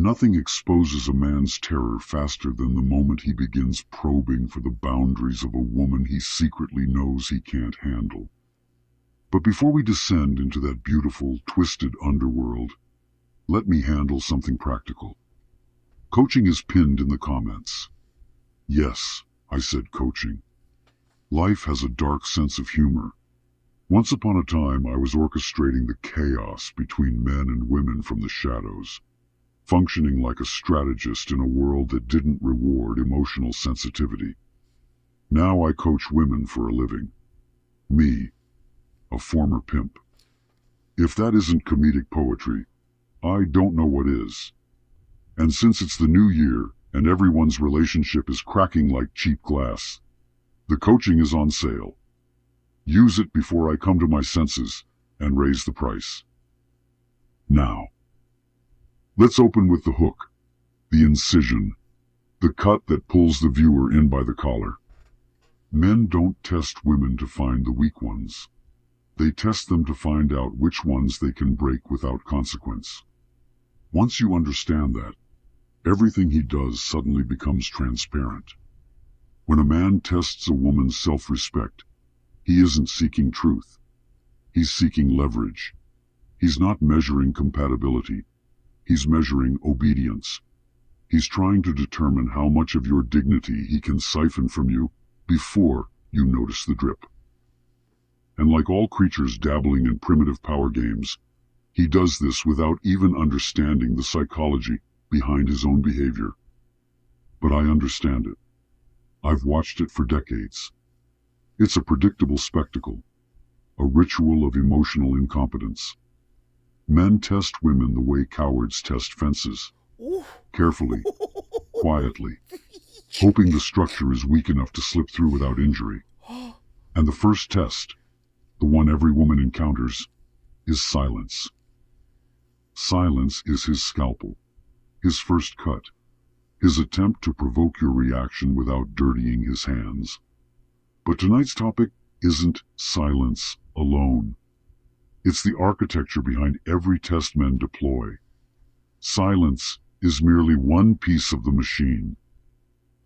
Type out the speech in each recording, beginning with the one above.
Nothing exposes a man's terror faster than the moment he begins probing for the boundaries of a woman he secretly knows he can't handle. But before we descend into that beautiful, twisted underworld, let me handle something practical. Coaching is pinned in the comments. Yes, I said coaching. Life has a dark sense of humor. Once upon a time, I was orchestrating the chaos between men and women from the shadows, functioning like a strategist in a world that didn't reward emotional sensitivity. Now I coach women for a living. Me, a former pimp. If that isn't comedic poetry, I don't know what is. And since it's the new year and everyone's relationship is cracking like cheap glass, the coaching is on sale. Use it before I come to my senses and raise the price. Now, let's open with the hook, the incision, the cut that pulls the viewer in by the collar. Men don't test women to find the weak ones. They test them to find out which ones they can break without consequence. Once you understand that, everything he does suddenly becomes transparent. When a man tests a woman's self-respect, he isn't seeking truth. He's seeking leverage. He's not measuring compatibility. He's measuring obedience. He's trying to determine how much of your dignity he can siphon from you before you notice the drip. And like all creatures dabbling in primitive power games, he does this without even understanding the psychology behind his own behavior. But I understand it. I've watched it for decades. It's a predictable spectacle, a ritual of emotional incompetence. Men test women the way cowards test fences, carefully, quietly, hoping the structure is weak enough to slip through without injury. And the first test, the one every woman encounters, is silence. Silence is his scalpel, his first cut, his attempt to provoke your reaction without dirtying his hands. But tonight's topic isn't silence alone. It's the architecture behind every test men deploy. Silence is merely one piece of the machine.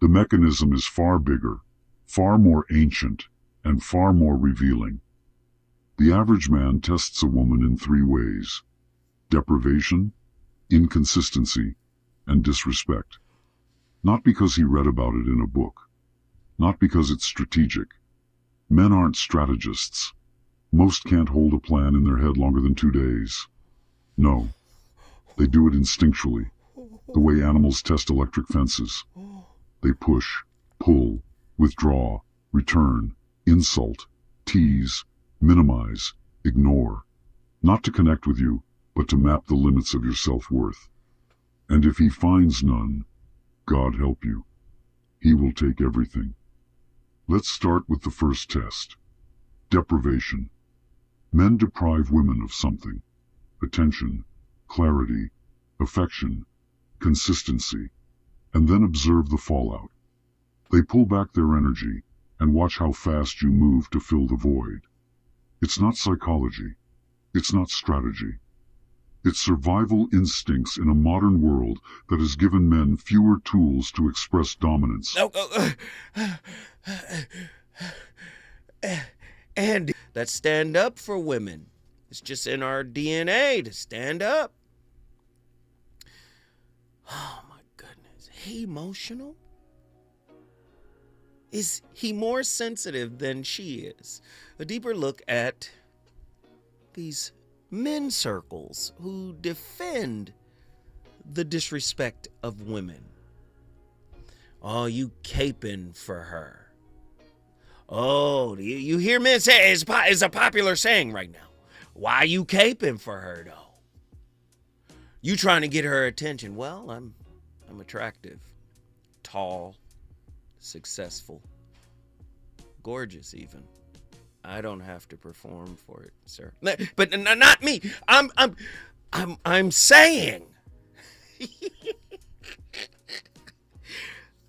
The mechanism is far bigger, far more ancient, and far more revealing. The average man tests a woman in three ways: deprivation, inconsistency, and disrespect. Not because he read about it in a book. Not because it's strategic. Men aren't strategists. Most can't hold a plan in their head longer than 2 days. No, they do it instinctually, the way animals test electric fences. They push, pull, withdraw, return, insult, tease, minimize, ignore. Not to connect with you, but to map the limits of your self-worth. And if he finds none, God help you, he will take everything. Let's start with the first test. Deprivation. Men deprive women of something: attention, clarity, affection, consistency, and then observe the fallout. They pull back their energy and watch how fast you move to fill the void. It's not psychology. It's not strategy. It's survival instincts in a modern world that has given men fewer tools to express dominance. And let's stand up for women. It's just in our DNA to stand up. Oh my goodness. He emotional? Is he more sensitive than she is? A deeper look at these men circles who defend the disrespect of women. Oh, you caping for her. Oh, you hear men say, it's a popular saying right now. Why you caping for her, though? You trying to get her attention. Well, I'm attractive, tall, successful, gorgeous even. I don't have to perform for it, sir. But not me. I'm saying.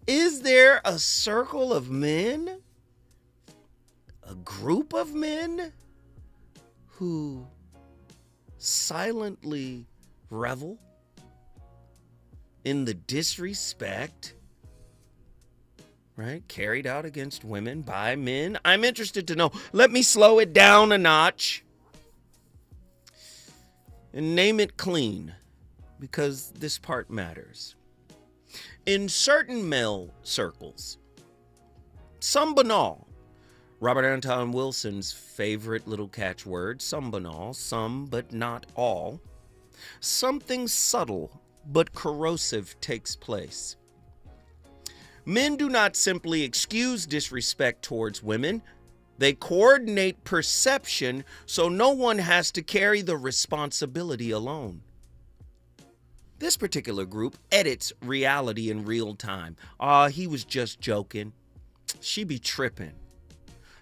Is there a circle of men? A group of men who silently revel in the disrespect, right, carried out against women by men? I'm interested to know. Let me slow it down a notch and name it clean, because this part matters. In certain male circles, some banal, Robert Anton Wilson's favorite little catchword, some banal, some but not all, something subtle but corrosive takes place. Men do not simply excuse disrespect towards women. They coordinate perception so no one has to carry the responsibility alone. This particular group edits reality in real time. He was just joking. She be tripping.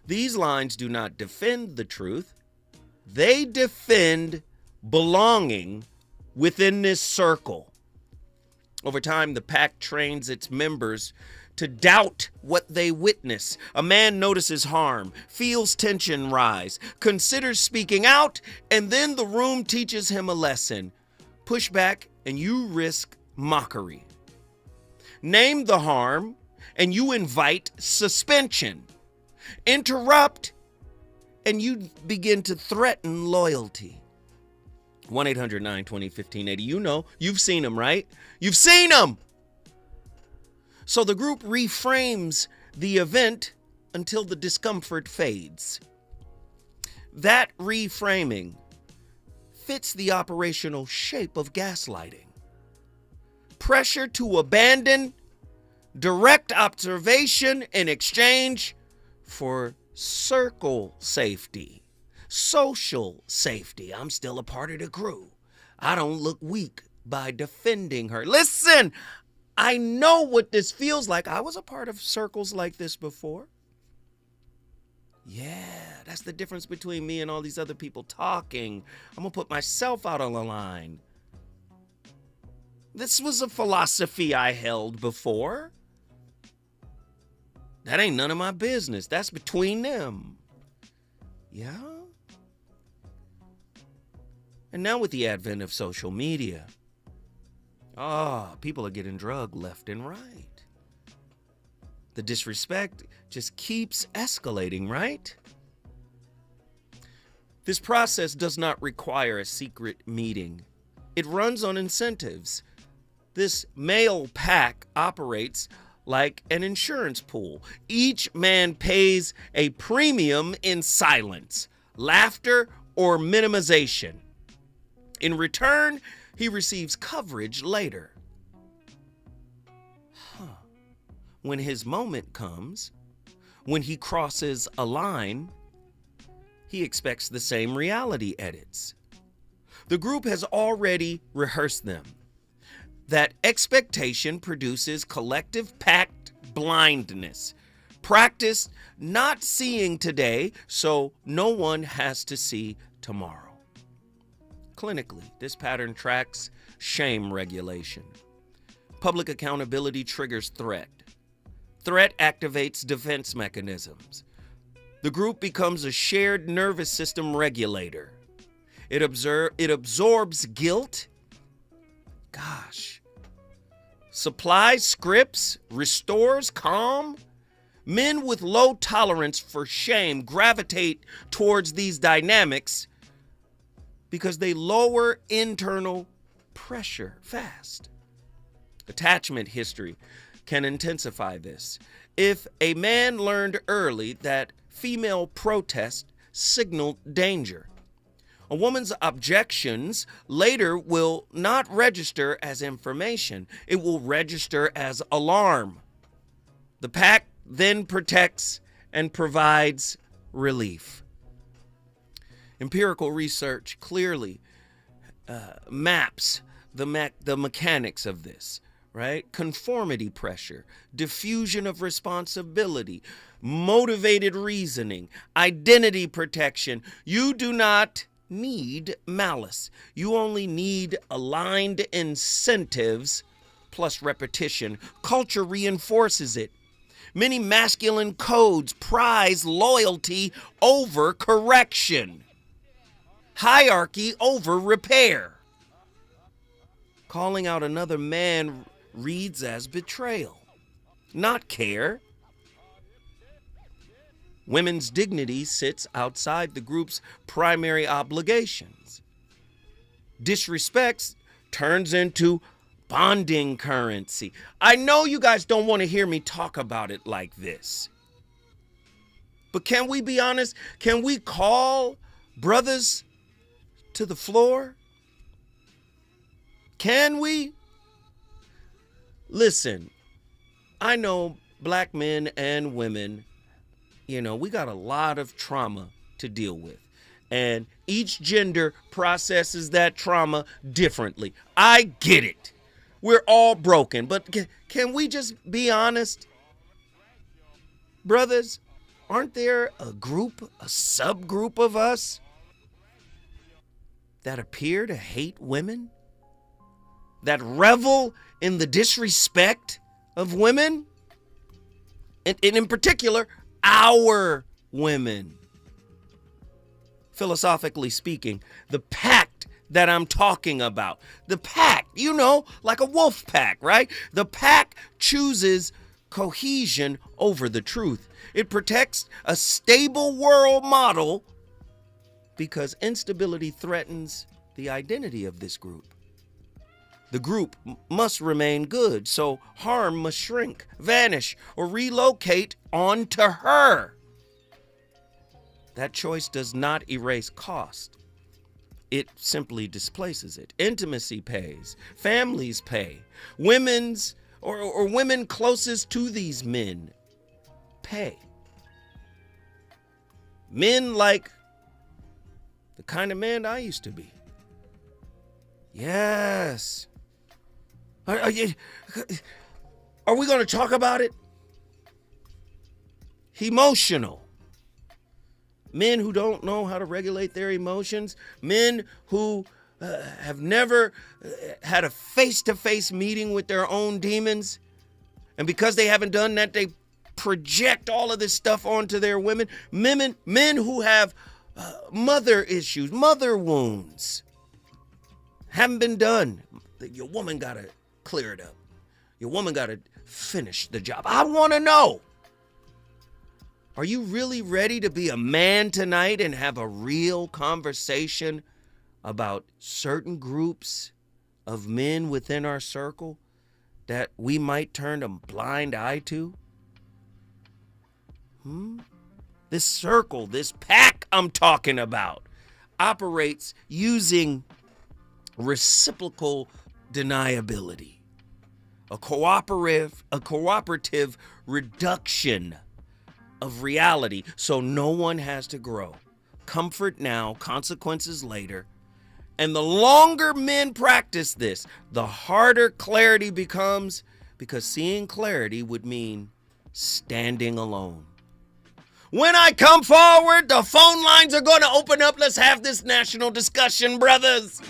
These lines do not defend the truth. They defend belonging within this circle. Over time, the pack trains its members to doubt what they witness. A man notices harm, feels tension rise, considers speaking out, and then the room teaches him a lesson. Push back and you risk mockery. Name the harm and you invite suspension. Interrupt and you begin to threaten loyalty. 1-800-920-1580. You know, you've seen them, right? You've seen them. So the group reframes the event until the discomfort fades. That reframing fits the operational shape of gaslighting. Pressure to abandon direct observation in exchange for circle safety, social safety. I'm still a part of the crew. I don't look weak by defending her. Listen, I know what this feels like. I was a part of circles like this before. Yeah, that's the difference between me and all these other people talking. I'm going to put myself out on the line. This was a philosophy I held before. That ain't none of my business. That's between them. Yeah? And now with the advent of social media, people are getting drugged left and right. The disrespect just keeps escalating, right? This process does not require a secret meeting. It runs on incentives. This male pack operates like an insurance pool. Each man pays a premium in silence, laughter, or minimization. In return, he receives coverage later. When his moment comes, when he crosses a line, he expects the same reality edits. The group has already rehearsed them. That expectation produces collective pact blindness. Practice not seeing today so no one has to see tomorrow. Clinically, this pattern tracks shame regulation. Public accountability triggers threat. Threat activates defense mechanisms. The group becomes a shared nervous system regulator. It absorbs guilt. Supplies scripts, restores calm. Men with low tolerance for shame gravitate towards these dynamics because they lower internal pressure fast. Attachment history can intensify this. If a man learned early that female protest signaled danger, a woman's objections later will not register as information. It will register as alarm. The pack then protects and provides relief. Empirical research clearly maps the mechanics of this, right? Conformity pressure, diffusion of responsibility, motivated reasoning, identity protection. You do not need malice. You only need aligned incentives plus repetition. Culture reinforces it. Many masculine codes prize loyalty over correction, hierarchy over repair. Calling out another man reads as betrayal, not care. Women's dignity sits outside the group's primary obligations. Disrespect turns into bonding currency. I know you guys don't want to hear me talk about it like this. But can we be honest? Can we call brothers to the floor? Can we? Listen, I know black men and women, we got a lot of trauma to deal with. And each gender processes that trauma differently. I get it. We're all broken. But can we just be honest? Brothers, aren't there a subgroup of us that appear to hate women? That revel in the disrespect of women? And in particular, our women. Philosophically speaking, the pact that I'm talking about, the pact, like a wolf pack, right? The pack chooses cohesion over the truth. It protects a stable world model because instability threatens the identity of this group. The group must remain good, so harm must shrink, vanish, or relocate onto her. That choice does not erase cost. It simply displaces it. Intimacy pays. Families pay. Women's or women closest to these men pay. Men like the kind of man I used to be. Yes. Are we going to talk about it? Emotional. Men who don't know how to regulate their emotions. Men who have never had a face-to-face meeting with their own demons. And because they haven't done that, they project all of this stuff onto their women. Men who have mother issues, mother wounds. Haven't been done. Your woman got to clear it up. Your woman got to finish the job. I want to know. Are you really ready to be a man tonight and have a real conversation about certain groups of men within our circle that we might turn a blind eye to? This circle, this pack I'm talking about, operates using reciprocal deniability, a cooperative reduction of reality so no one has to grow. Comfort now, consequences later. And the longer men practice this, the harder clarity becomes, because seeing clarity would mean standing alone. When I come forward, the phone lines are going to open up. Let's have this national discussion, brothers.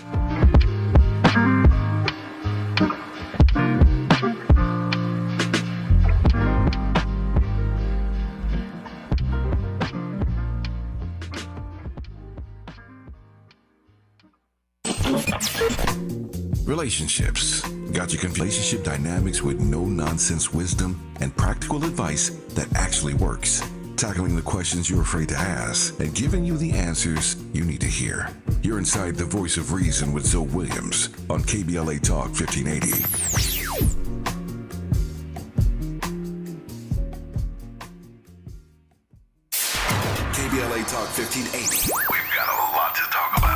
Relationships. Got your relationship dynamics with no-nonsense wisdom and practical advice that actually works. Tackling the questions you're afraid to ask and giving you the answers you need to hear. You're inside the Voice of Reason with Zoe Williams on KBLA Talk 1580. KBLA Talk 1580. We've got a lot to talk about.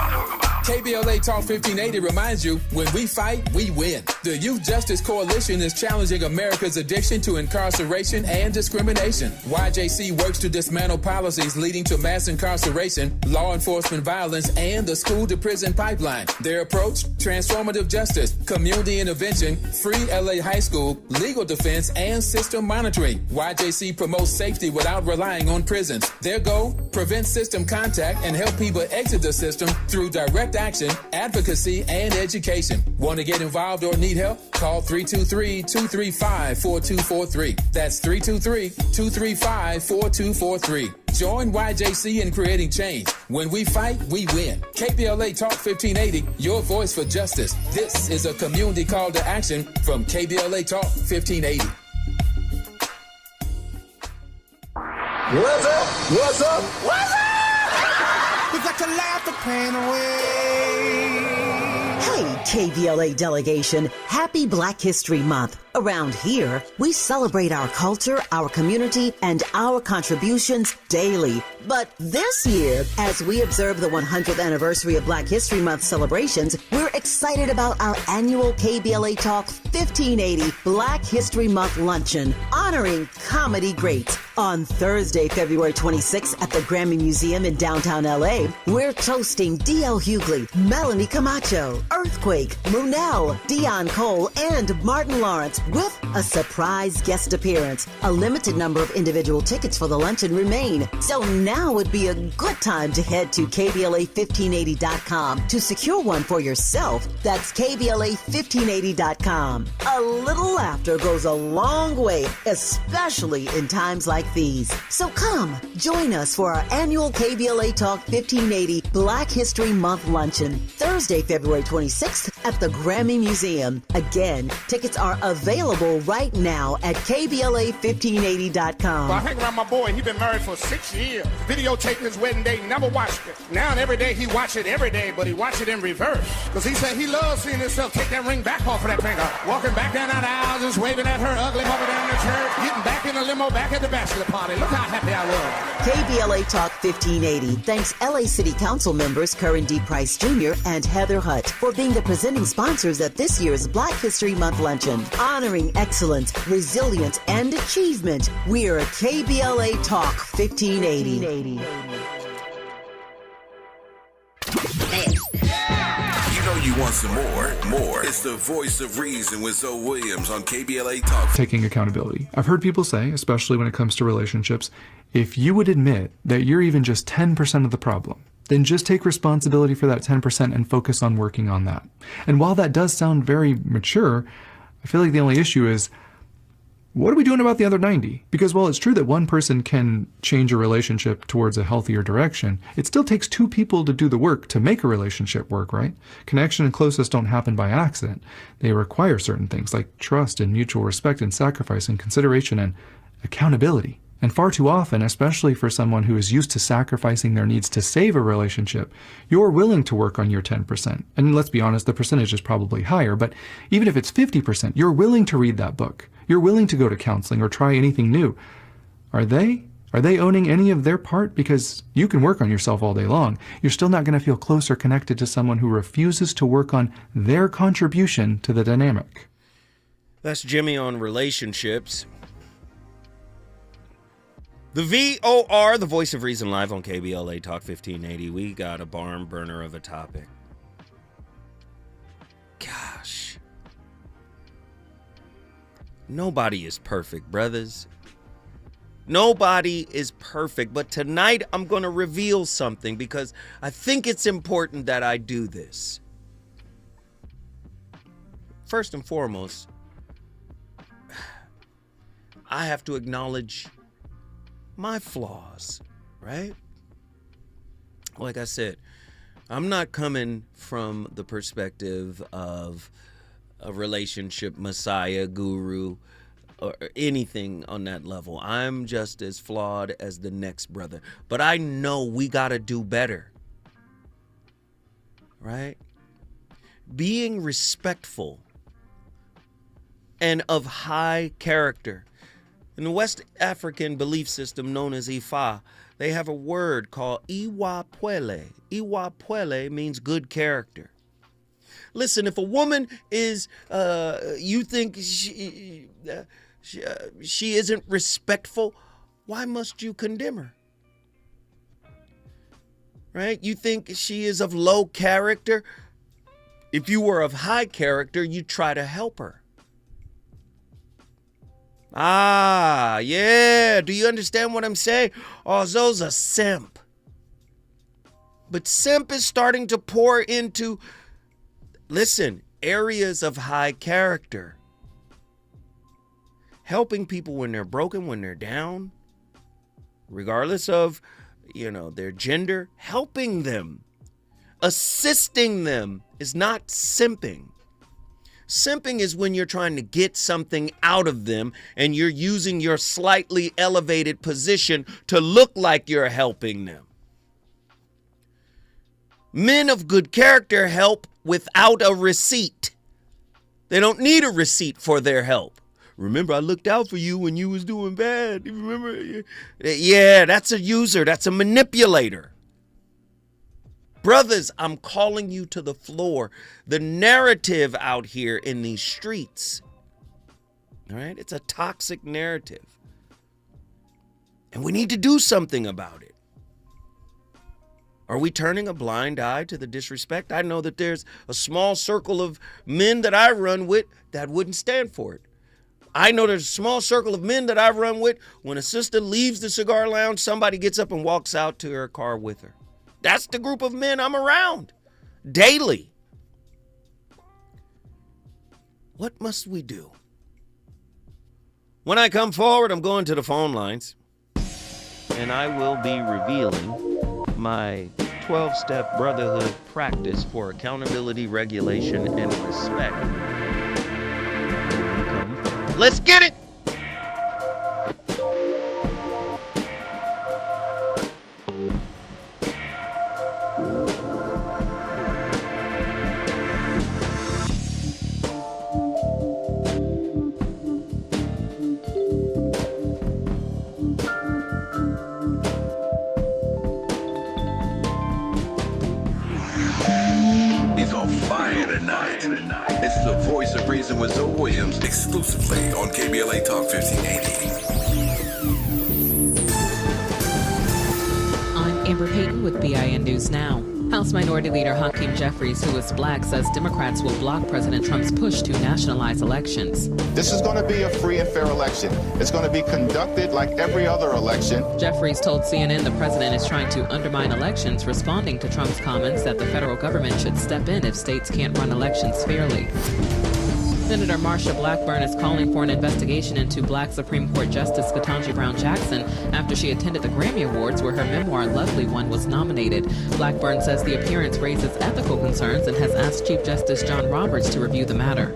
KBLA Talk 1580 reminds you, when we fight, we win. The Youth Justice Coalition is challenging America's addiction to incarceration and discrimination. YJC works to dismantle policies leading to mass incarceration, law enforcement violence, and the school-to-prison pipeline. Their approach? Transformative justice, community intervention, free LA high school, legal defense, and system monitoring. YJC promotes safety without relying on prisons. Their goal? Prevent system contact and help people exit the system through direct direct action, advocacy, and education. Want to get involved or need help? Call 323-235-4243. That's 323-235-4243. Join YJC in creating change. When we fight, we win. KBLA Talk 1580, your voice for justice. This is a community call to action from KBLA Talk 1580. What's up? What's up? What's up? You got to laugh the pain away. Hey, KBLA delegation, happy Black History Month. Around here, we celebrate our culture, our community, and our contributions daily. But this year, as we observe the 100th anniversary of Black History Month celebrations, we're excited about our annual KBLA Talk 1580 Black History Month Luncheon, honoring comedy greats. On Thursday, February 26th at the Grammy Museum in downtown LA, we're toasting D.L. Hughley, Melanie Camacho, Earthquake, Munell, Dion Cole, and Martin Lawrence with a surprise guest appearance. A limited number of individual tickets for the luncheon remain, so now would be a good time to head to KBLA1580.com to secure one for yourself. That's KBLA1580.com. A little laughter goes a long way, especially in times like these. So come, join us for our annual KBLA Talk 1580 Black History Month Luncheon, Thursday, February 26th at the Grammy Museum. Again, tickets are available right now at KBLA1580.com. I hang around my boy. He been married for 6 years. Videotaped his wedding day, never watched it. Now and every day he watch it every day, but he watch it in reverse. Because he said he loves seeing himself take that ring back off of that finger. Walking back down that aisle, just waving at her ugly mother down the church. Getting back in the limo, back at the bachelor party. Look how happy I was. KBLA Talk 1580 thanks LA City Council members Curran D. Price Jr. and Heather Hutt for being the presenting sponsors at this year's Black History Month Luncheon. Honoring excellence, resilience, and achievement, we're KBLA Talk 1580. You know you want some more. It's the voice of reason with Zoe Williams on KBLA Talk. Taking accountability. I've heard people say, especially when it comes to relationships, if you would admit that you're even just 10% of the problem, then just take responsibility for that 10% and focus on working on that. And while that does sound very mature, I feel like the only issue is, what are we doing about the other 90? Because while it's true that one person can change a relationship towards a healthier direction, it still takes two people to do the work to make a relationship work, right? Connection and closeness don't happen by accident. They require certain things like trust and mutual respect and sacrifice and consideration and accountability. And far too often, especially for someone who is used to sacrificing their needs to save a relationship, you're willing to work on your 10%. And let's be honest, the percentage is probably higher, but even if it's 50%, you're willing to read that book. You're willing to go to counseling or try anything new. Are they? Are they owning any of their part? Because you can work on yourself all day long. You're still not going to feel closer connected to someone who refuses to work on their contribution to the dynamic. That's Jimmy on relationships. The VOR, the voice of reason, live on KBLA Talk 1580. We got a barn burner of a topic. Gosh. Nobody is perfect, brothers. Nobody is perfect. But tonight I'm going to reveal something because I think it's important that I do this. First and foremost, I have to acknowledge my flaws, right? Like I said, I'm not coming from the perspective of a relationship messiah, guru, or anything on that level. I'm just as flawed as the next brother. But I know we gotta do better, right? Being respectful and of high character. In the West African belief system known as Ifa, they have a word called Iwapwele. Iwapwele means good character. Listen, if a woman is, you think she isn't respectful, why must you condemn her? Right? You think she is of low character? If you were of high character, you try to help her. Ah, yeah. Do you understand what I'm saying? Oh, Zoe's a simp. But simp is starting to pour into, listen, areas of high character. Helping people when they're broken, when they're down, regardless of, their gender, helping them, assisting them is not simping. Simping is when you're trying to get something out of them and you're using your slightly elevated position to look like you're helping them. Men of good character help without a receipt. They don't need a receipt for their help. Remember, I looked out for you when you was doing bad. You remember? Yeah, that's a user. That's a manipulator. Brothers, I'm calling you to the floor. The narrative out here in these streets, all right, it's a toxic narrative. And we need to do something about it. Are we turning a blind eye to the disrespect? I know that there's a small circle of men that I run with that wouldn't stand for it. I know there's a small circle of men that I run with. When a sister leaves the cigar lounge, somebody gets up and walks out to her car with her. That's the group of men I'm around daily. What must we do? When I come forward, I'm going to the phone lines, and I will be revealing my 12-step brotherhood practice for accountability, regulation, and respect. Let's get it! This is the voice of reason with Zoe Williams, exclusively on KBLA Talk 1580. I'm Amber Payton with BIN News Now. House Minority Leader Hakeem Jeffries, who is black, says Democrats will block President Trump's push to nationalize elections. This is going to be a free and fair election. It's going to be conducted like every other election. Jeffries told CNN the president is trying to undermine elections, responding to Trump's comments that the federal government should step in if states can't run elections fairly. Senator Marsha Blackburn is calling for an investigation into Black Supreme Court Justice Ketanji Brown Jackson after she attended the Grammy Awards where her memoir Lovely One was nominated. Blackburn says the appearance raises ethical concerns and has asked Chief Justice John Roberts to review the matter.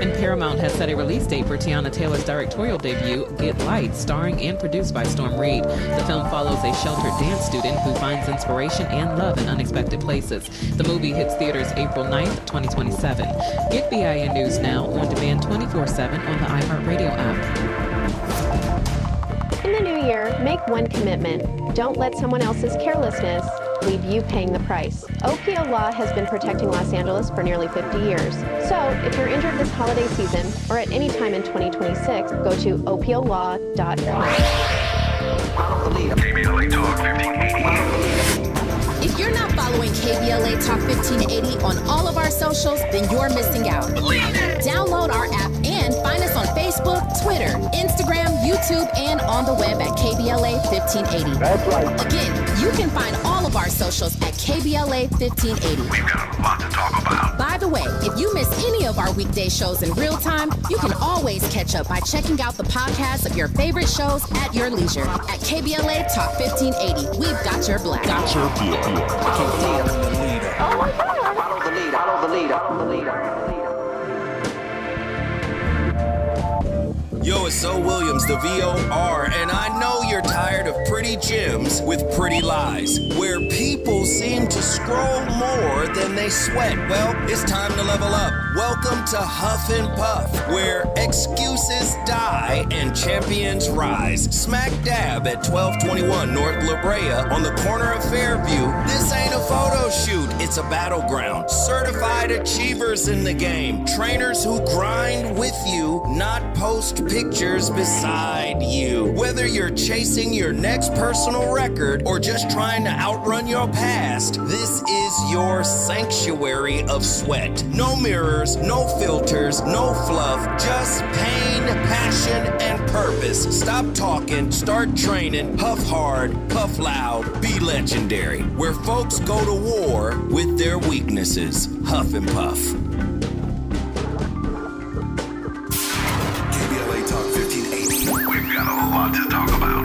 And Paramount has set a release date for Tiana Taylor's directorial debut, Get Light, starring and produced by Storm Reed. The film follows a sheltered dance student who finds inspiration and love in unexpected places. The movie hits theaters April 9th, 2027. Get BIN News Now on demand 24/7 on the iHeartRadio app. In the new year, make one commitment. Don't let someone else's carelessness leave you paying the price. OPO Law has been protecting Los Angeles for nearly 50 years. So, if you're injured this holiday season or at any time in 2026, go to opolaw.com. KBLA Talk 1580. If you're not following KBLA Talk 1580 on all of our socials, then you're missing out. Download our app and find us on Facebook, Twitter, Instagram, YouTube, and on the web at KBLA 1580. That's right. Again, you can find all of our socials at KBLA 1580. We've got a lot to talk about. By the way, if you miss any of our weekday shows in real time, you can always catch up by checking out the podcast of your favorite shows at your leisure. At KBLA Talk 1580, we've got your black. Got your black. Follow the leader. Follow the leader. Follow the leader. Follow the leader. Yo, it's Zoe Williams, the VOR, and I know you're tired of pretty gems with pretty lies, where people seem to scroll more than they sweat. Well, it's time to level up. Welcome to Huff and Puff, where excuses die and champions rise. Smack dab at 1221 North La Brea on the corner of Fairview. This ain't a photo shoot, it's a battleground. Certified achievers in the game. Trainers who grind with you, not post pictures beside you. Whether you're chasing your next personal record or just trying to outrun your past, this is your sanctuary of sweat. No mirrors, no filters, no fluff, just pain, passion, and purpose. Stop talking, start training, huff hard, puff loud, be legendary. Where folks go to war with their weaknesses. Huff and puff. KBLA Talk 1580. We've got a lot to talk about.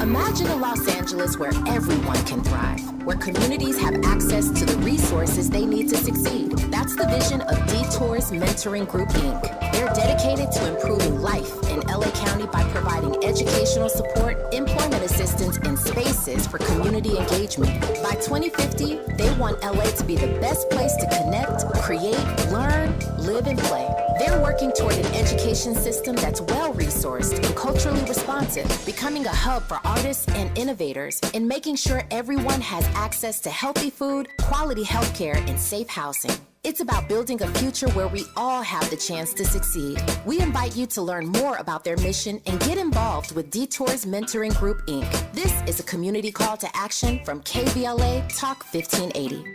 Imagine a Los Angeles where everyone can thrive, where communities have access to the resources they need to succeed. That's the vision of Detours Mentoring Group, Inc. They're dedicated to improving life in LA County by providing educational support, employment assistance, and spaces for community engagement. By 2050, they want LA to be the best place to connect, create, learn, live, and play. They're working toward an education system that's well-resourced and culturally responsive, becoming a hub for artists and innovators, and making sure everyone has access to healthy food, quality healthcare, and safe housing. It's about building a future where we all have the chance to succeed. We invite you to learn more about their mission and get involved with Detours Mentoring Group, Inc. This is a community call to action from KBLA Talk 1580.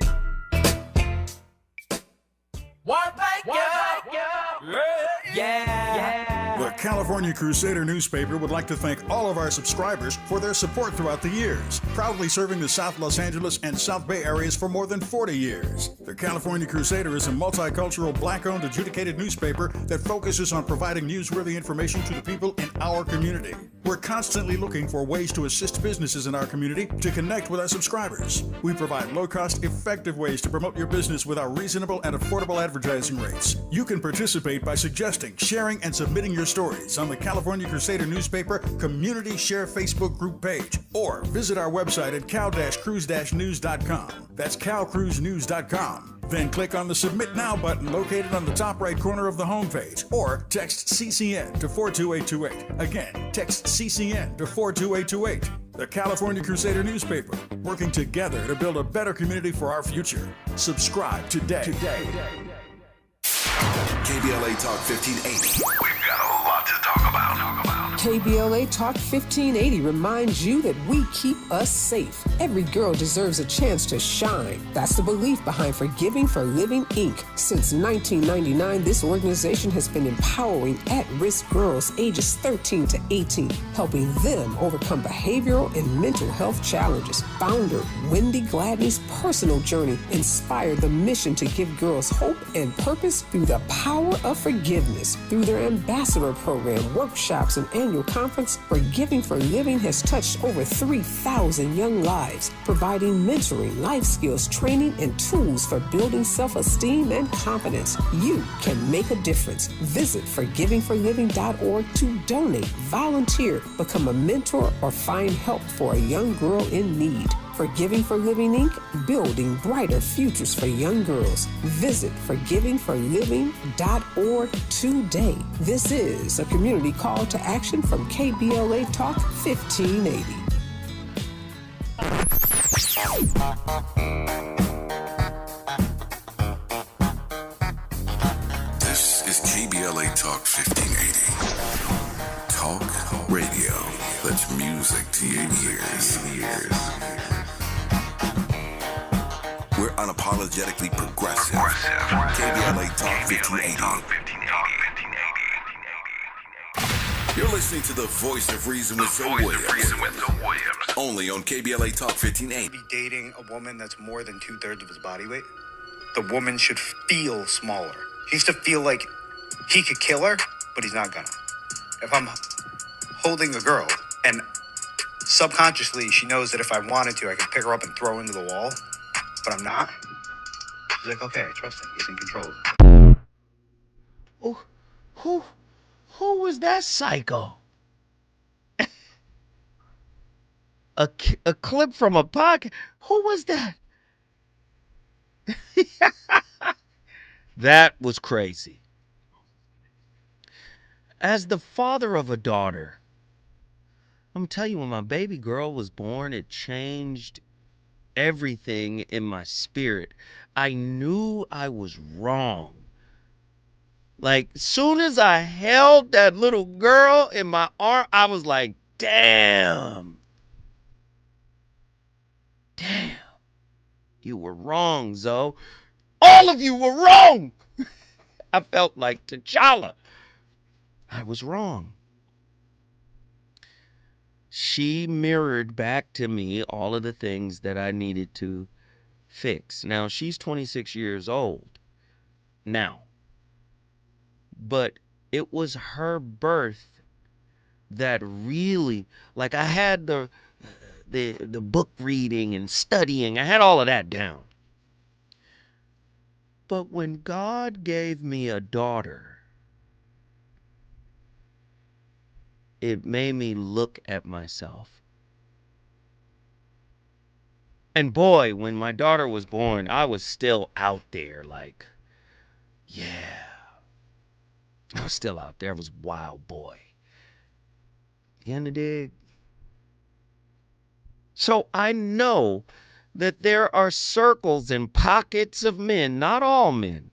The California Crusader newspaper would like to thank all of our subscribers for their support throughout the years, proudly serving the South Los Angeles and South Bay areas for more than 40 years. The California Crusader is a multicultural, black-owned, adjudicated newspaper that focuses on providing newsworthy information to the people in our community. We're constantly looking for ways to assist businesses in our community to connect with our subscribers. We provide low-cost, effective ways to promote your business with our reasonable and affordable advertising rates. You can participate by suggesting, sharing, and submitting your stories on the California Crusader newspaper Community Share Facebook group page, or visit our website at cal-cruise-news.com. That's calcruisenews.com. Then click on the Submit Now button located on the top right corner of the homepage, or text CCN to 42828. Again, text CCN to 42828. The California Crusader newspaper, working together to build a better community for our future. Subscribe today. KBLA Talk 1580. We've got a lot to talk about. KBLA Talk 1580 reminds you that we keep us safe. Every girl deserves a chance to shine. That's the belief behind Forgiving for Living, Inc. Since 1999, this organization has been empowering at-risk girls ages 13 to 18, helping them overcome behavioral and mental health challenges. Founder Wendy Gladney's personal journey inspired the mission to give girls hope and purpose through the power of forgiveness. Through their ambassador program, workshops, and annual conference, Forgiving for Living has touched over 3,000 young lives, providing mentoring, life skills, training, and tools for building self-esteem and confidence. You can make a difference. Visit forgivingforliving.org to donate, volunteer, become a mentor, or find help for a young girl in need. Forgiving for Living, Inc., building brighter futures for young girls. Visit forgivingforliving.org today. This is a community call to action from KBLA Talk 1580. This is KBLA Talk 1580. Talk radio that's music to your ears. We're unapologetically progressive. KBLA Talk 1580. You're listening to the voice of reason with Zoe Williams. Only on KBLA Talk 1580. Be dating a woman that's more than 2/3 of his body weight. The woman should feel smaller. He needs to feel like he could kill her, but he's not gonna. If I'm holding a girl and subconsciously she knows that if I wanted to, I could pick her up and throw her into the wall, but I'm not. She's like, okay, I trust him. He's in control. Who was that psycho? a clip from a podcast? Who was that? That was crazy. As the father of a daughter, I'm gonna tell you, when my baby girl was born, it changed everything in my spirit. I knew I was wrong. Like, soon as I held that little girl in my arm, I was like, damn. Damn. You were wrong, Zoe. All of you were wrong. I felt like T'Challa. I was wrong. She mirrored back to me all of the things that I needed to fix. Now, she's 26 years old now. But it was her birth that really, like, I had the book reading and studying. I had all of that down. But when God gave me a daughter, it made me look at myself. And boy, when my daughter was born, I was still out there like, yeah. I was still out there. I was a wild boy. You end the dig? So I know that there are circles and pockets of men, not all men,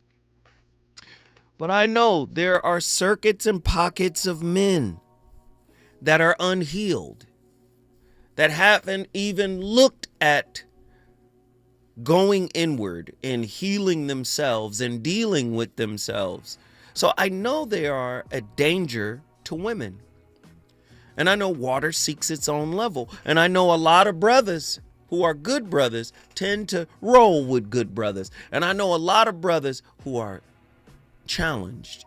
but I know there are circuits and pockets of men that are unhealed, that haven't even looked at going inward and healing themselves and dealing with themselves. So I know they are a danger to women. And I know water seeks its own level. And I know a lot of brothers who are good brothers tend to roll with good brothers. And I know a lot of brothers who are challenged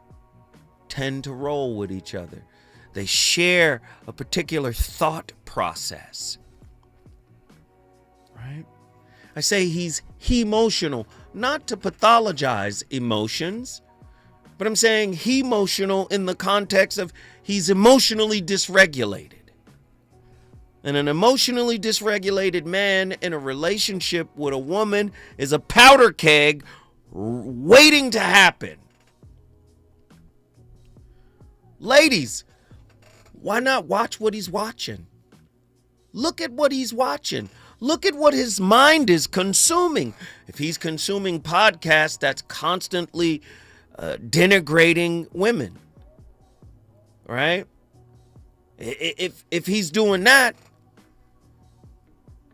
tend to roll with each other. They share a particular thought process. Right? I say he's emotional, not to pathologize emotions, but I'm saying he emotional in the context of he's emotionally dysregulated. And an emotionally dysregulated man in a relationship with a woman is a powder keg waiting to happen. Ladies, why not watch what he's watching? Look at what he's watching. Look at what his mind is consuming. If he's consuming podcasts that's constantly denigrating women, right? If he's doing that,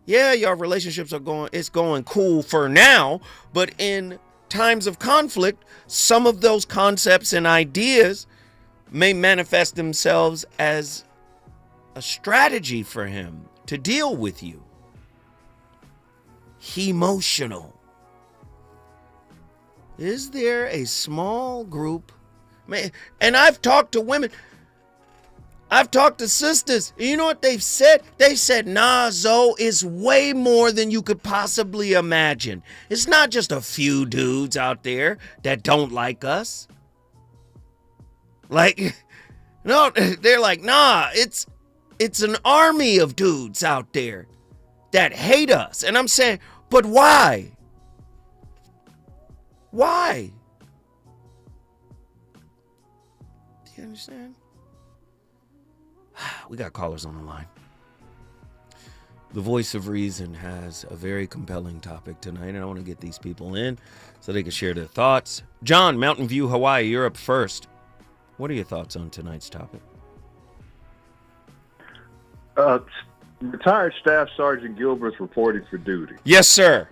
yeah, your relationships are going cool for now, but in times of conflict, some of those concepts and ideas may manifest themselves as a strategy for him to deal with you. Emotional. Is there a small group? Man, and I've talked to women. I've talked to sisters. You know what they've said? They said, nah, Zoe, it's way more than you could possibly imagine. It's not just a few dudes out there that don't like us. Like, no, they're like, nah, it's an army of dudes out there that hate us. And I'm saying, but why? Why? Do you understand? We got callers on the line. The Voice of Reason has a very compelling topic tonight, and I want to get these people in so they can share their thoughts. John, Mountain View, Hawaii, you're up first. What are your thoughts on tonight's topic? Retired Staff Sergeant Gilbert's reporting for duty. Yes, sir.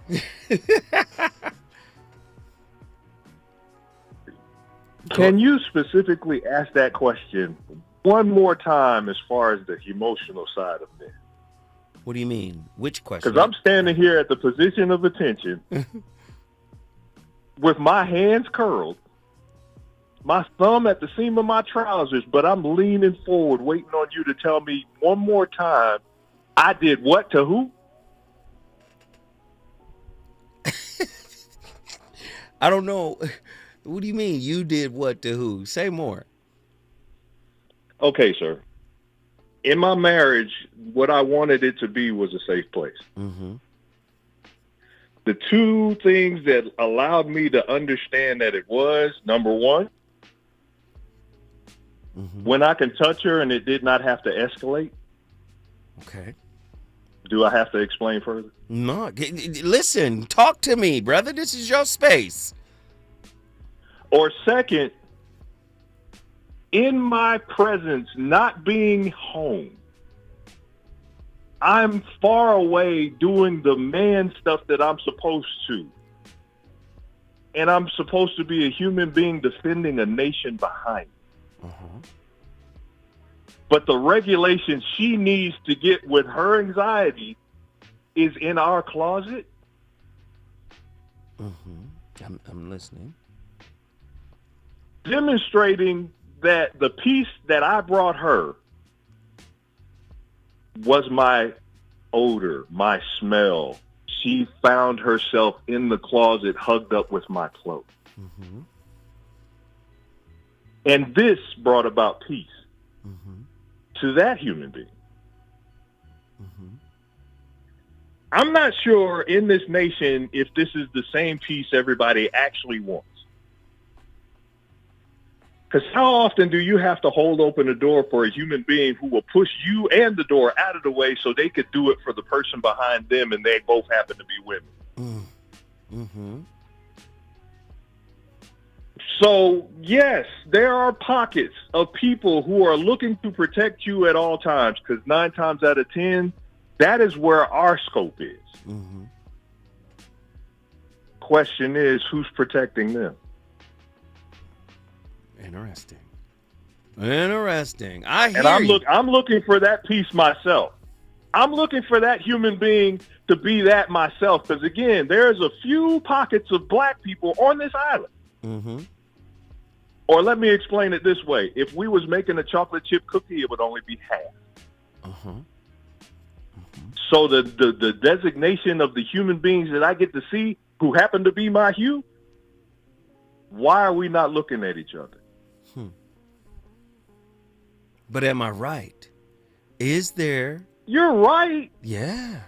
Can you specifically ask that question one more time as far as the emotional side of men? What do you mean? Which question? Because I'm standing here at the position of attention with my hands curled, my thumb at the seam of my trousers, but I'm leaning forward waiting on you to tell me one more time, I did what to who? I don't know. What do you mean you did what to who? Say more. Okay, sir. In my marriage, what I wanted it to be was a safe place. Mm-hmm. The two things that allowed me to understand that it was, number one, when I can touch her and it did not have to escalate. Okay. Do I have to explain further? No. Listen, talk to me, brother. This is your space. Or second, in my presence, not being home, I'm far away doing the man stuff that I'm supposed to. And I'm supposed to be a human being defending a nation behind me. But the regulation she needs to get with her anxiety is in our closet. I'm listening. Demonstrating that the peace that I brought her was my odor, my smell. She found herself in the closet hugged up with my clothes. And this brought about peace to that human being. I'm not sure in this nation if this is the same peace everybody actually wants. Because how often do you have to hold open a door for a human being who will push you and the door out of the way so they could do it for the person behind them, and they both happen to be women? So, yes, there are pockets of people who are looking to protect you at all times, because 9 times out of 10, that is where our scope is. Question is, who's protecting them? Interesting. I hear and you. I'm looking for that piece myself. I'm looking for that human being to be that myself. Because again, there's a few pockets of black people on this island. Or let me explain it this way: if we was making a chocolate chip cookie, it would only be half. So the designation of the human beings that I get to see who happen to be my hue, why are we not looking at each other? But am I right? Is there? You're right. Yeah.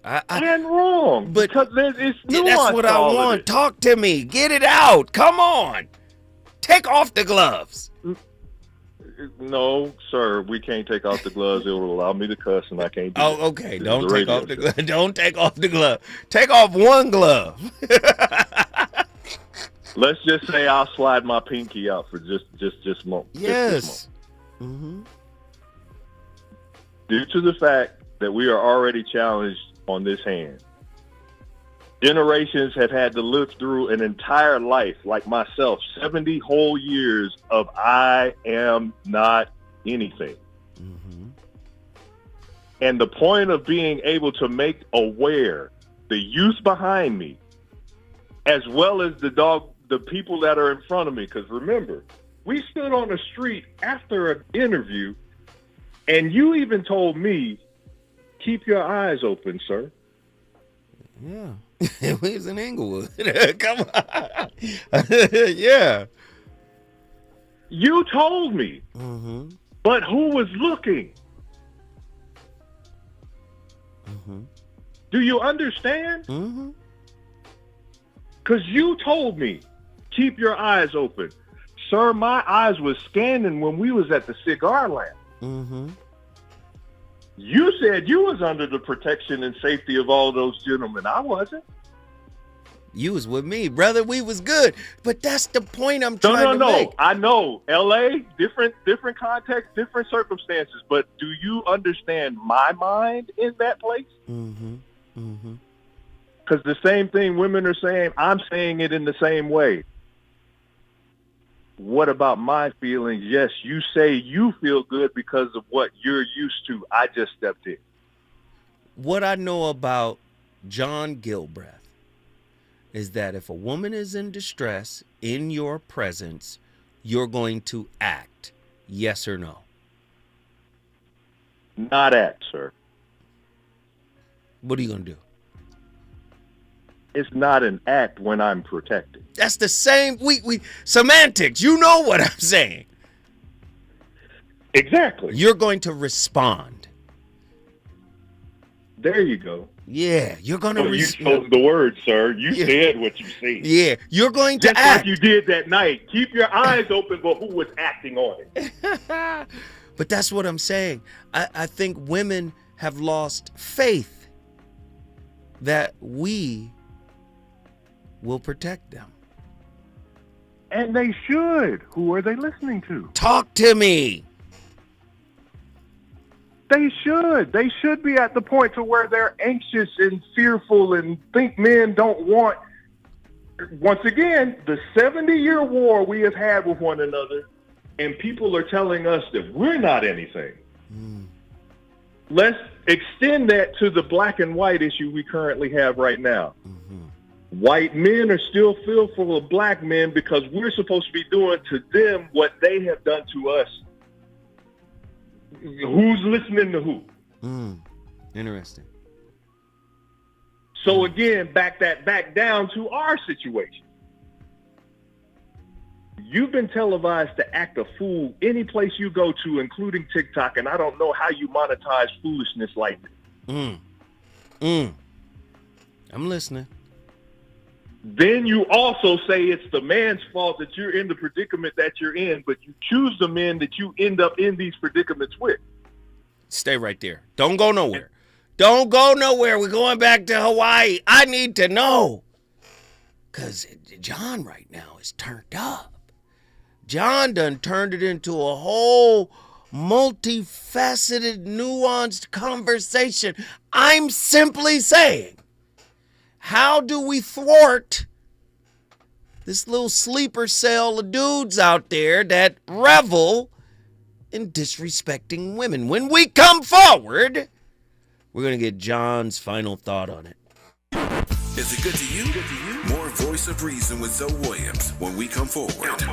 And wrong. But because it's nuanced. That's what I want. Talk to me. Get it out. Come on. Take off the gloves. No, sir. We can't take off the gloves. It will allow me to cuss, and I can't do it. Okay. Don't take off the glove. Don't take off the glove. Take off one glove. Let's just say I'll slide my pinky out for just a moment. Yes. Due to the fact that we are already challenged on this hand, generations have had to live through an entire life, like myself, 70 whole years of I am not anything. And the point of being able to make aware the youth behind me, as well as the people that are in front of me. Because remember, we stood on the street after an interview, and you even told me, keep your eyes open, sir. Yeah. We was in Inglewood. Come on. Yeah. You told me. But who was looking? Do you understand? Because you told me, keep your eyes open. Sir, my eyes was scanning when we was at the cigar lamp. You said you was under the protection and safety of all those gentlemen. I wasn't. You was with me, brother. We was good. But that's the point I'm trying to make. I know. L.A., different context, different circumstances. But do you understand my mind in that place? Because the same thing women are saying, I'm saying it in the same way. What about my feelings? Yes, you say you feel good because of what you're used to. I just stepped in. What I know about John Gilbreth is that if a woman is in distress in your presence, you're going to act. Yes or no? Not act, sir. What are you going to do? It's not an act when I'm protected. That's the same. We semantics. You know what I'm saying. Exactly. You're going to respond. There you go. Yeah, you're going to respond. You chose the word, sir. You said what you said. Yeah, you're going to just act. Like you did that night. Keep your eyes open for who was acting on it. But that's what I'm saying. I think women have lost faith that we will protect them. And they should. Who are they listening to? Talk to me. They should. They should be at the point to where they're anxious and fearful and think men don't want. Once again, the 70-year war we have had with one another, and people are telling us that we're not anything. Let's extend that to the black and white issue we currently have right now. White men are still fearful of black men because we're supposed to be doing to them what they have done to us. Who's listening to who? Interesting. So again, back down to our situation. You've been televised to act a fool any place you go to, including TikTok, and I don't know how you monetize foolishness like this. I'm listening. Then you also say it's the man's fault that you're in the predicament that you're in, but you choose the men that you end up in these predicaments with. Stay right there. Don't go nowhere. Don't go nowhere. We're going back to Hawaii. I need to know. Because John right now is turned up. John done turned it into a whole multifaceted, nuanced conversation. I'm simply saying, how do we thwart this little sleeper cell of dudes out there that revel in disrespecting women? When we come forward, we're going to get John's final thought on it. Is it good to you? More Voice of Reason with Zoe Williams when we come forward.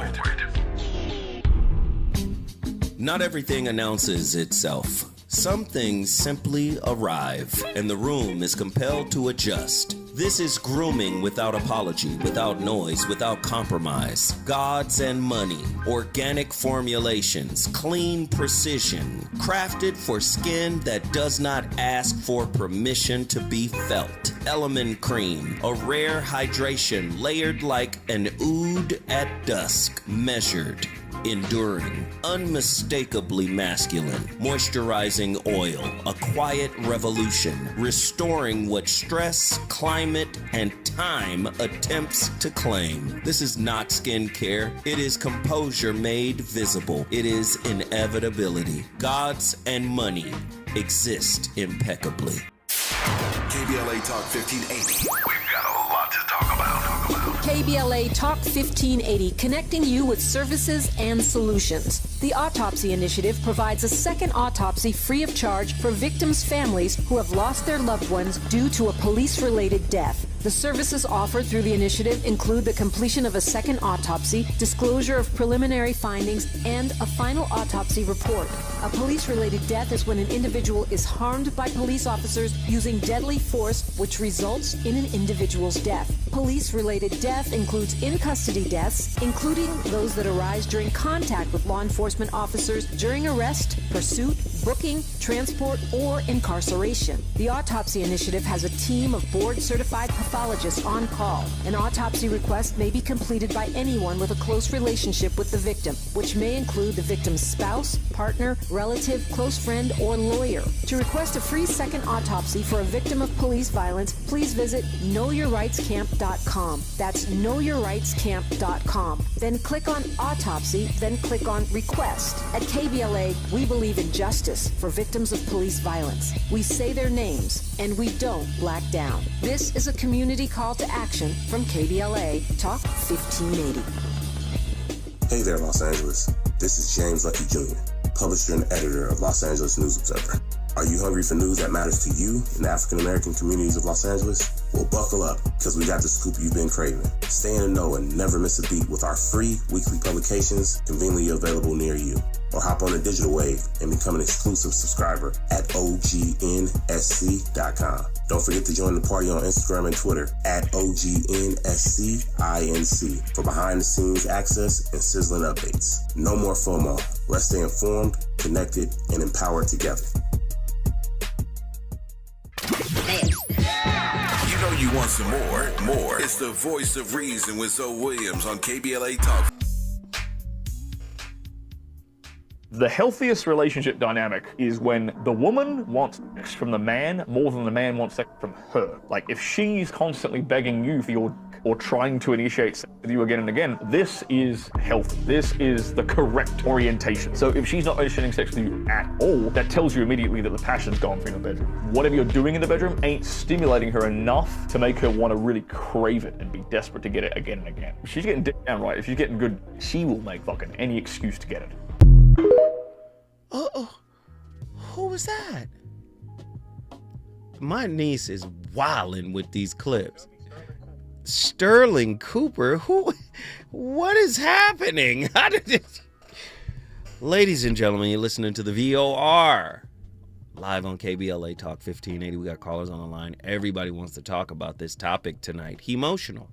Not everything announces itself. Some things simply arrive, and the room is compelled to adjust. This is grooming without apology, without noise, without compromise. Gods and money, organic formulations, clean precision, crafted for skin that does not ask for permission to be felt. Element Cream, a rare hydration layered like an oud at dusk, measured, enduring, unmistakably masculine, moisturizing oil, a quiet revolution, restoring what stress, climate, and time attempts to claim. This is not skincare. It is composure made visible. It is inevitability. Gods and money exist impeccably. KBLA Talk 1580. We've got a lot to talk about. KBLA Talk 1580, connecting you with services and solutions. The Autopsy Initiative provides a second autopsy free of charge for victims' families who have lost their loved ones due to a police-related death. The services offered through the initiative include the completion of a second autopsy, disclosure of preliminary findings, and a final autopsy report. A police-related death is when an individual is harmed by police officers using deadly force, which results in an individual's death. Police-related death includes in-custody deaths, including those that arise during contact with law enforcement officers during arrest, pursuit, booking, transport, or incarceration. The Autopsy Initiative has a team of board-certified pathologists on call. An autopsy request may be completed by anyone with a close relationship with the victim, which may include the victim's spouse, partner, relative, close friend, or lawyer. To request a free second autopsy for a victim of police violence, please visit knowyourrightscamp.com. That's knowyourrightscamp.com. Then click on Autopsy, then click on Request. At KBLA, we believe in justice for victims of police violence. We say their names, and we don't black down. This is a community call to action from KBLA Talk 1580. Hey there, Los Angeles. This is James Lucky Jr., publisher and editor of Los Angeles News Observer. Are you hungry for news that matters to you in the African-American communities of Los Angeles? Well, buckle up, because we got the scoop you've been craving. Stay in the know and never miss a beat with our free weekly publications conveniently available near you. Or hop on the digital wave and become an exclusive subscriber at OGNSC.com. Don't forget to join the party on Instagram and Twitter at OGNSCINC for behind-the-scenes access and sizzling updates. No more FOMO. Let's stay informed, connected, and empowered together. You know you want some more. It's the Voice of Reason with Zoe Williams on KBLA Talk. The healthiest relationship dynamic is when the woman wants sex from the man more than the man wants sex from her. Like, if she's constantly begging you for your dick, or trying to initiate sex with you again and again, this is healthy. This is the correct orientation. So if she's not initiating sex with you at all, that tells you immediately that the passion's gone from the bedroom. Whatever you're doing in the bedroom ain't stimulating her enough to make her want to really crave it and be desperate to get it again and again. If she's getting dick down right, if she's getting good, she will make fucking any excuse to get it. Who was that? My niece is wilding with these clips. Sterling Cooper? What is happening? How did it... Ladies and gentlemen, you're listening to the VOR. Live on KBLA Talk 1580. We got callers on the line. Everybody wants to talk about this topic tonight. He emotional.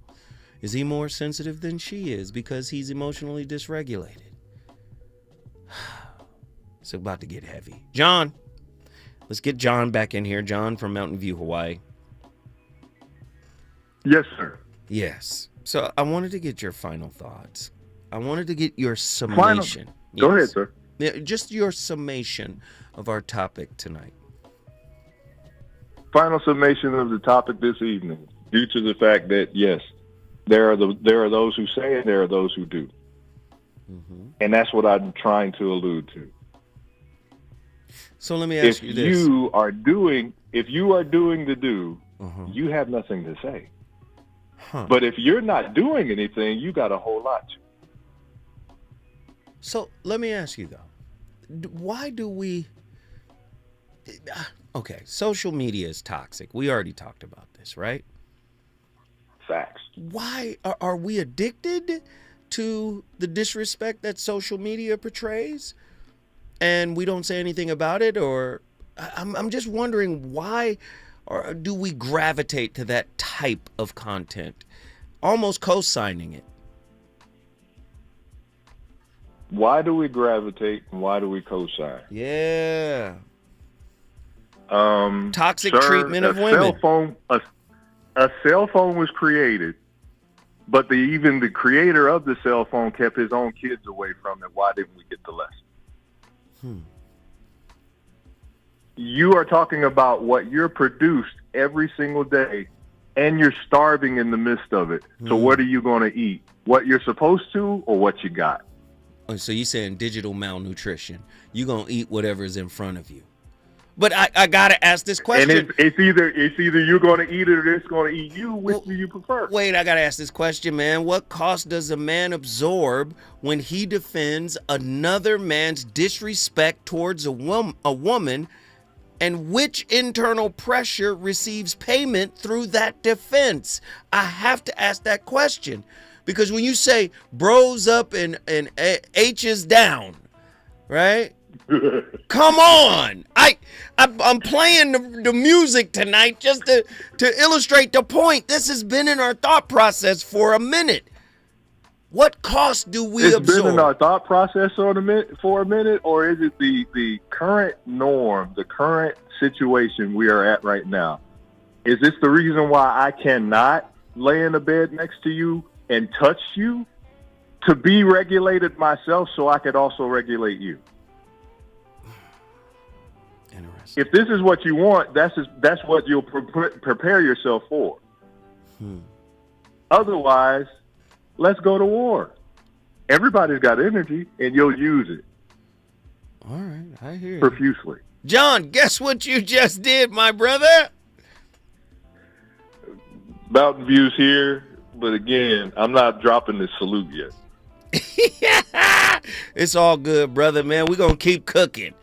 Is he more sensitive than she is because he's emotionally dysregulated? It's about to get heavy. John. Let's get John back in here. John from Mountain View, Hawaii. Yes, sir. Yes. So I wanted to get your final thoughts. I wanted to get your summation. Go ahead, sir. Yeah, just your summation of our topic tonight. Final summation of the topic this evening, due to the fact that, yes, there are those who say and there are those who do. Mm-hmm. And that's what I'm trying to allude to. So let me ask you this. If you are doing the do, you have nothing to say. But if you're not doing anything, you got a whole lot to. So let me ask you, though. Why do we... Okay, social media is toxic. We already talked about this, right? Facts. Why are we addicted to the disrespect that social media portrays? And we don't say anything about it? Or I'm just wondering, why or do we gravitate to that type of content, almost co-signing it? Why do we gravitate and why do we co-sign? Yeah. Toxic treatment of women. A cell phone was created, but even the creator of the cell phone kept his own kids away from it. Why didn't we get the lesson? You are talking about what you're produced every single day, and you're starving in the midst of it. So what are you going to eat? What you're supposed to or what you got? Oh, so you're saying digital malnutrition. You're going to eat whatever's in front of you. But I got to ask this question. And it's either you're going to eat it or it's going to eat you. Which do you prefer? Wait, I got to ask this question, man. What cost does a man absorb when he defends another man's disrespect towards a woman, and which internal pressure receives payment through that defense? I have to ask that question. Because when you say bros up and H's down, right? Come on. I'm playing the music tonight just to illustrate the point. This has been in our thought process for a minute. What cost do we absorb? It's been in our thought process for a minute, or is it the current norm, the current situation we are at right now? Is this the reason why I cannot lay in a bed next to you and touch you? To be regulated myself so I could also regulate you. Interesting. If this is what you want, that's what you'll prepare yourself for. Otherwise, let's go to war. Everybody's got energy, and you'll use it. All right, I hear you. Profusely. John, guess what you just did, my brother? Mountain View's here, but again, I'm not dropping this salute yet. It's all good, brother, man. We're going to keep cooking.